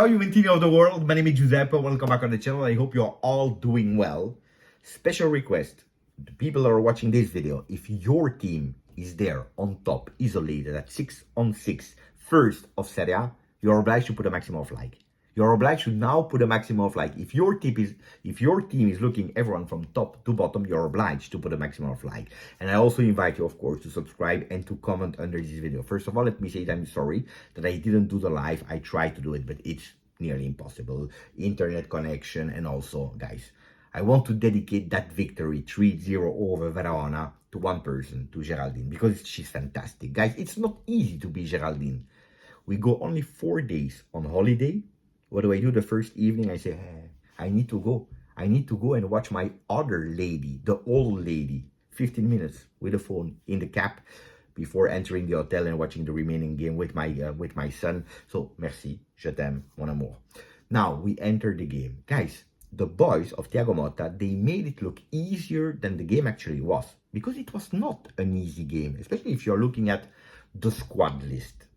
Ciao Juventini of the world, my name is Giuseppe, welcome back on the channel. I hope you're all doing well. Special request, the people that are watching this video, if your team is there on top, isolated at 6-on-6, first of Serie A, you're obliged to put a maximum of like. You're obliged to now put a maximum of like. If your team is looking everyone from top to bottom, you're obliged to put a maximum of like. And I also invite you, of course, to subscribe and to comment under this video. First of all, let me say that I'm sorry that I didn't do the live. I tried to do it, but it's nearly impossible. Internet connection, and also, guys, I want to dedicate that victory 3-0 over Verona to one person, to Geraldine, because she's fantastic. Guys, it's not easy to be Geraldine. We go only 4 days on holiday. What do I do the first evening? I say, I need to go. I need to go and watch my other lady, the old lady, 15 minutes with the phone in the cab before entering the hotel and watching the remaining game with my son. So, merci, je t'aime, mon amour. Now, we enter the game. Guys, the boys of Thiago Motta, they made it look easier than the game actually was. Because it was not an easy game, especially if you're looking at the squad list.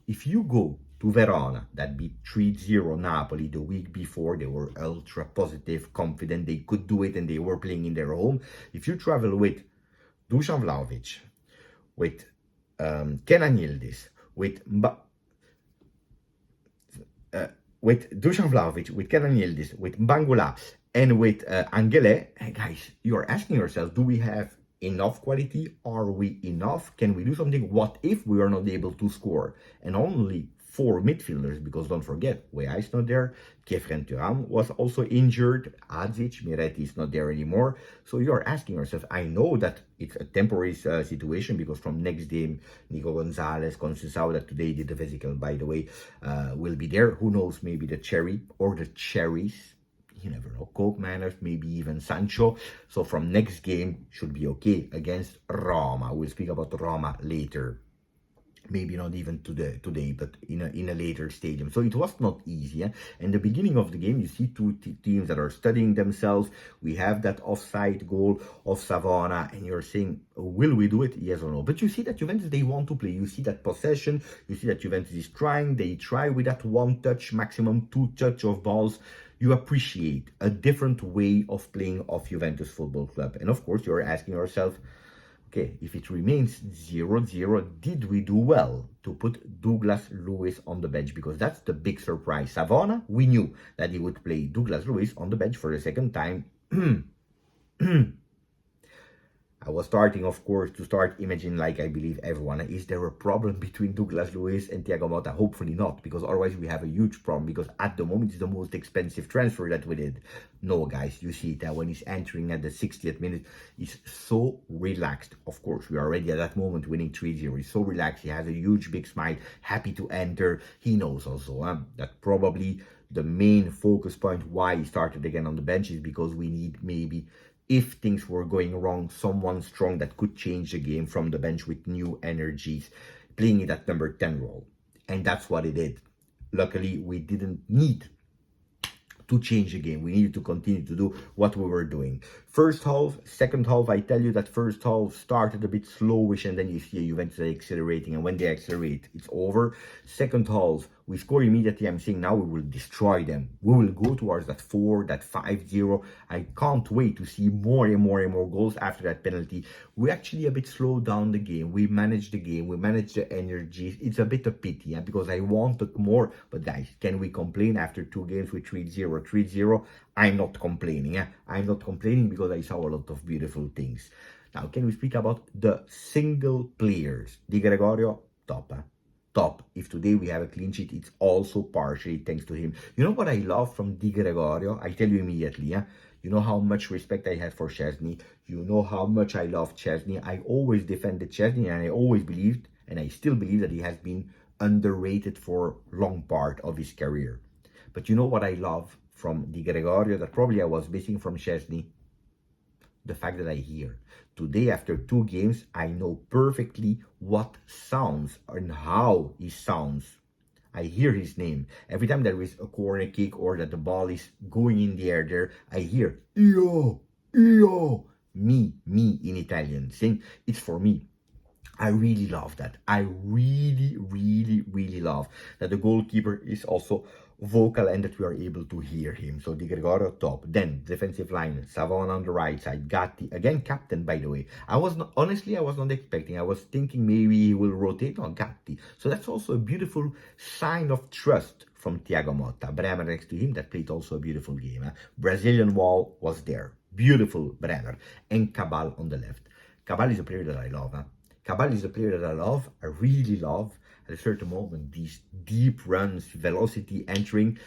If you go to Verona, that beat 3-0 Napoli the week before, they were ultra positive, confident, they could do it, and they were playing in their home. If you travel with Dusan Vlahovic, with Kenan Yildiz, with Dusan Vlahovic, with Kenan Yildiz, with Bangula, and with Angele, guys, you're asking yourself, do we have enough quality? Are we enough? Can we do something? What if we are not able to score? And only 4 midfielders, because don't forget, Weah is not there, Kefren Turam was also injured, Adzic, Miretti is not there anymore. So you're asking yourself, I know that it's a temporary situation, because from next game, Nico Gonzalez, Conceição, that today did the physical, by the way, will be there. Who knows, maybe the Cherry or the Cherries. You never know, Coke Manners, maybe even Sancho. So from next game, should be okay against Roma. We'll speak about Roma later. Maybe not even today, but in a later stadium. So it was not easy. In the beginning of the game, you see two teams that are studying themselves. We have that offside goal of Savona, and you're saying, will we do it? Yes or no? But you see that Juventus, they want to play. You see that possession. You see that Juventus is trying. They try with that 1 touch, maximum 2 touch of balls. You appreciate a different way of playing of Juventus Football Club. And of course, you're asking yourself, okay, if it remains 0-0, did we do well to put Douglas Luiz on the bench? Because that's the big surprise. Savona, we knew that he would play Douglas Luiz on the bench for the second time. I was starting, of course, to imagine, like I believe everyone, is there a problem between Douglas Luiz and Thiago Motta? Hopefully not, because otherwise we have a huge problem, because at the moment it's the most expensive transfer that we did. No, guys, you see that when he's entering at the 60th minute, he's so relaxed. Of course, we are already at that moment winning 3-0. He's so relaxed. He has a huge, big smile, happy to enter. He knows also that probably the main focus point why he started again on the bench is because we need, maybe, if things were going wrong, someone strong that could change the game from the bench with new energies, playing in that number 10 role. And that's what it did. Luckily, we didn't need to change the game. We needed to continue to do what we were doing. First half, second half, I tell you that first half started a bit slowish, and then you see Juventus accelerating, and when they accelerate, it's over. Second half, we score immediately. I'm saying now we will destroy them. We will go towards that 4, that 5-0. I can't wait to see more and more and more goals after that penalty. We actually a bit slowed down the game. We managed the game. We managed the energy. It's a bit of pity, because I wanted more. But guys, can we complain after 2 games with 3-0? I'm not complaining. I'm not complaining because I saw a lot of beautiful things. Now, can we speak about the single players? Di Gregorio, top. Top. If today we have a clean sheet, it's also partially thanks to him. You know what I love from Di Gregorio? I tell you immediately. You know how much respect I had for Szczesny. You know how much I love Szczesny. I always defended Szczesny, and I always believed, and I still believe, that he has been underrated for a long part of his career. But you know what I love from Di Gregorio that probably I was missing from Szczesny? The fact that I hear. Today, after 2 games, I know perfectly what sounds and how he sounds. I hear his name. Every time there is a corner kick or that the ball is going in the air there, I hear, io, me in Italian, saying it's for me. I really love that. I really love that the goalkeeper is also vocal and that we are able to hear him. So Di Gregorio top. Then defensive line, Savon on the right side, Gatti again, captain by the way. I was not expecting. I was thinking maybe he will rotate on Gatti. So that's also a beautiful sign of trust from Thiago Motta. Bremer next to him, that played also a beautiful game. Brazilian wall was there. Beautiful Bremer. And Cabal on the left. Cabal is a player that I love. Cabal is a player that I love. I really love. At a certain moment, these deep runs, velocity entering.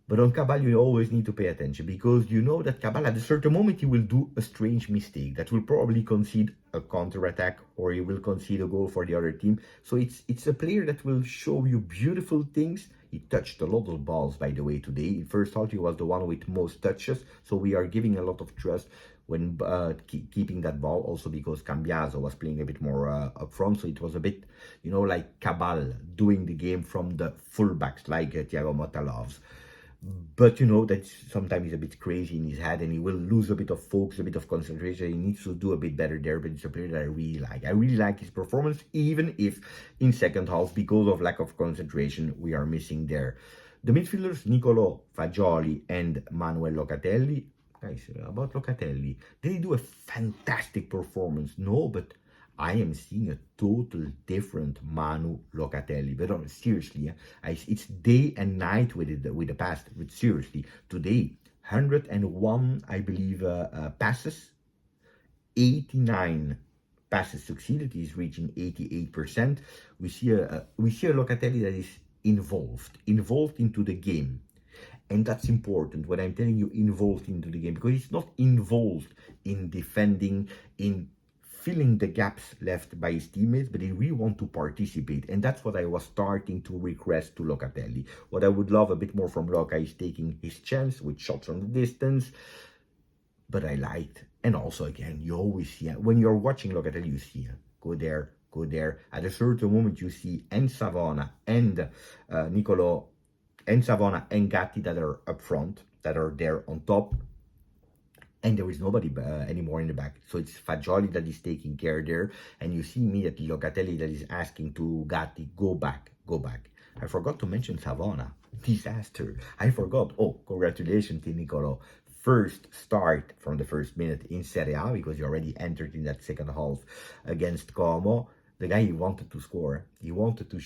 But on Cabal, you always need to pay attention because you know that Cabal, at a certain moment, he will do a strange mistake that will probably concede a counter-attack or he will concede a goal for the other team. So it's a player that will show you beautiful things. He touched a lot of balls, by the way, today. In first half, he was the one with most touches. So we are giving a lot of trust when keeping that ball, also because Cambiaso was playing a bit more up front, so it was a bit, like Cabal doing the game from the fullbacks, like Thiago Motta loves. But that sometimes he's a bit crazy in his head and he will lose a bit of focus, a bit of concentration. He needs to do a bit better there, but it's a player that I really like. I really like his performance, even if in second half, because of lack of concentration, we are missing there. The midfielders, Nicolo Fagioli and Manuel Locatelli. Guys, about Locatelli, did he do a fantastic performance? No, but I am seeing a total different Manu Locatelli. But seriously, it's day and night with the past. But seriously, today, 101, I believe, passes, 89 passes succeeded. He's reaching 88%. We see a Locatelli that is involved into the game. And that's important when I'm telling you involved into the game, because he's not involved in defending, in filling the gaps left by his teammates, but he really wants to participate. And that's what I was starting to request to Locatelli. What I would love a bit more from Loca is taking his chance with shots from the distance. But I liked, and also again, you always see, when you're watching Locatelli, you see, go there. At a certain moment, you see and Savona and Nicolo and Savona and Gatti that are up front, that are there on top, and there is nobody anymore in the back. So it's Fagioli that is taking care there, and you see immediately Locatelli that is asking to Gatti, go back. I forgot to mention Savona. Disaster. I forgot. Oh, congratulations to Nicolo. First start from the first minute in Serie A, because he already entered in that second half against Como. The guy, he wanted to score. He wanted to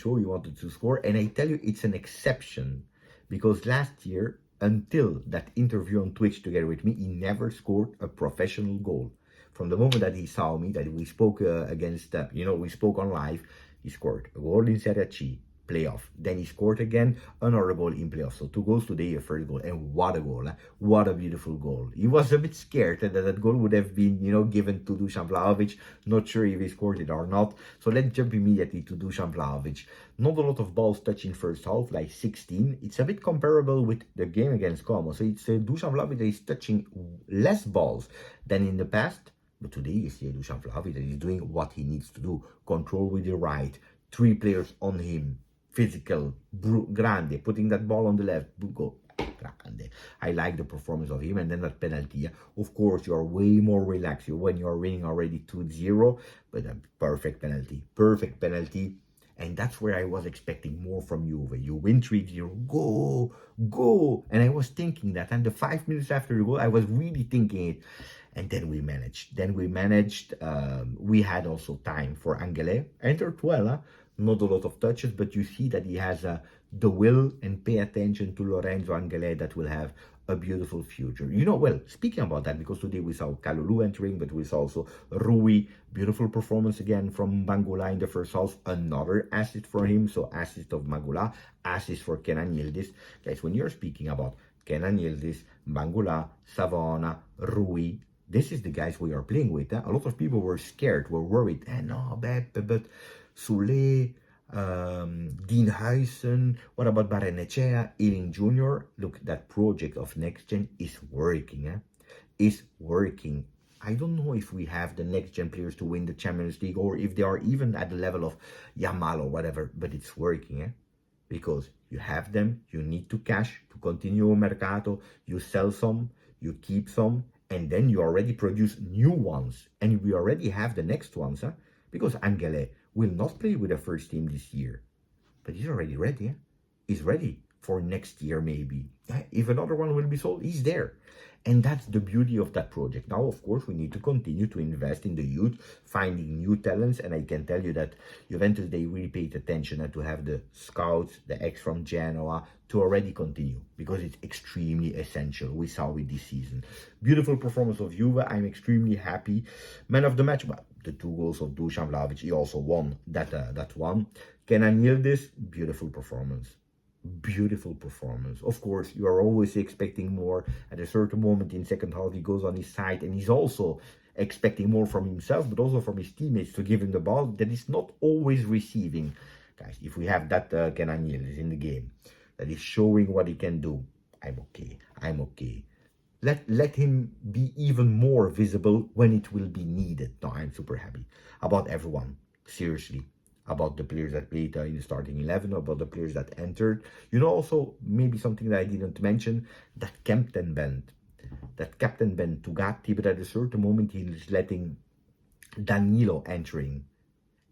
score. And I tell you, it's an exception. Because last year, until that interview on Twitch together with me, he never scored a professional goal. From the moment that he saw me, that we spoke we spoke on live, he scored a goal in Serie C, playoff. Then he scored again, another goal in playoff. So 2 goals today, a first goal. And what a goal. What a beautiful goal. He was a bit scared that goal would have been, given to Dusan Vlahovic. Not sure if he scored it or not. So let's jump immediately to Dusan Vlahovic. Not a lot of balls touching first half, like 16. It's a bit comparable with the game against Como. So it's Dusan Vlahovic that is touching less balls than in the past. But today you see Dusan Vlahovic that is doing what he needs to do. Control with the right. 3 players on him. Physical, grande, putting that ball on the left, go, grande. I like the performance of him. And then that penalty, of course, you're way more relaxed when you're winning already 2-0, but a perfect penalty. And that's where I was expecting more from Juve. You win 3-0, go. And I was thinking that, and the 5 minutes after the goal, I was really thinking it. And then we managed. We had also time for Angele. Entered well, not a lot of touches, but you see that he has the will, and pay attention to Lorenzo Angele, that will have a beautiful future. Speaking about that, because today we saw Kalulu entering, but we saw also Rui, beautiful performance again from Bangula in the first half, another assist for him, so assist of Magula, assist for Kenan Yildiz. Guys, when you're speaking about Kenan Yildiz, Bangula, Savona, Rui, this is the guys we are playing with. A lot of people were scared, were worried, but Soule, Dean Huysen, what about Barrenechea, Ealing Jr.? Look, that project of Next Gen is working, Is working. I don't know if we have the Next Gen players to win the Champions League, or if they are even at the level of Yamal or whatever, but it's working, Because you have them, you need to cash to continue Mercato, you sell some, you keep some, and then you already produce new ones. And we already have the next ones, Because Angele will not play with the first team this year. But he's already ready, He's ready for next year maybe. If another one will be sold, he's there. And that's the beauty of that project. Now, of course, we need to continue to invest in the youth, finding new talents. And I can tell you that Juventus, they really paid attention to have the scouts, the ex from Genoa, to already continue, because it's extremely essential. We saw it this season. Beautiful performance of Juve. I'm extremely happy. Man of the match, well, the 2 goals of Dusan Vlahovic. He also won that one. Kenan Yildiz, beautiful performance. Beautiful performance. Of course, you are always expecting more. At a certain moment in second half, he goes on his side, and he's also expecting more from himself, but also from his teammates to give him the ball that is not always receiving. Guys, if we have that Kenan Yildiz in the game that is showing what he can do, I'm okay. I'm okay. Let him be even more visible when it will be needed. No, I'm super happy about everyone. Seriously. About the players that played in the starting 11, about the players that entered. You know, also, maybe something that I didn't mention, that captain band Tugatti, but at a certain moment he's letting Danilo entering.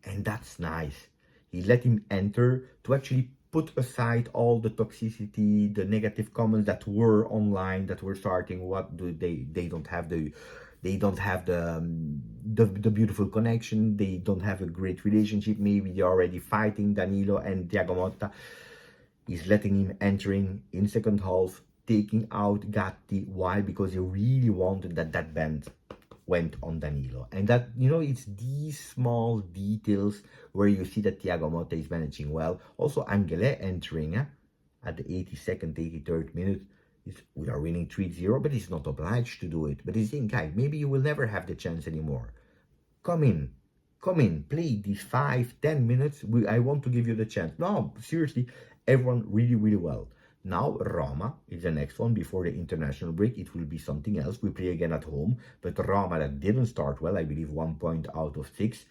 And that's nice. He let him enter to actually put aside all the toxicity, the negative comments that were online, that were starting, what do they don't have the beautiful connection, they don't have a great relationship, maybe they're already fighting, Danilo and Thiago Motta. He's letting him entering in second half, taking out Gatti. Why? Because he really wanted that band went on Danilo. And that, you know, it's these small details where you see that Thiago Motta is managing well. Also, Angele entering at the 82nd, 83rd minute. We are winning 3-0, but he's not obliged to do it. But he's saying, guys, maybe you will never have the chance anymore. Come in, play these 5-10 minutes. I want to give you the chance. No, seriously, everyone really, really well. Now, Roma is the next one before the international break. It will be something else. We play again at home. But Roma, that didn't start well, I believe 1 point out of 6.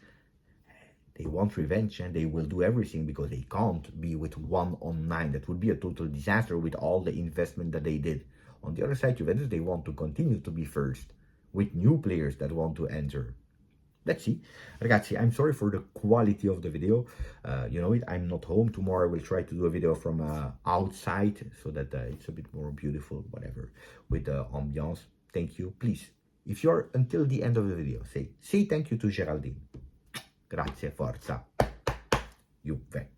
They want revenge, and they will do everything, because they can't be with 1 on 9. That would be a total disaster with all the investment that they did. On the other side, Juventus, they want to continue to be first with new players that want to enter. Let's see. Ragazzi, I'm sorry for the quality of the video. You know it, I'm not home. Tomorrow I will try to do a video from outside, so that it's a bit more beautiful, whatever, with the ambiance. Thank you. Please, if you're until the end of the video, say thank you to Geraldine. Grazie, forza. Juve.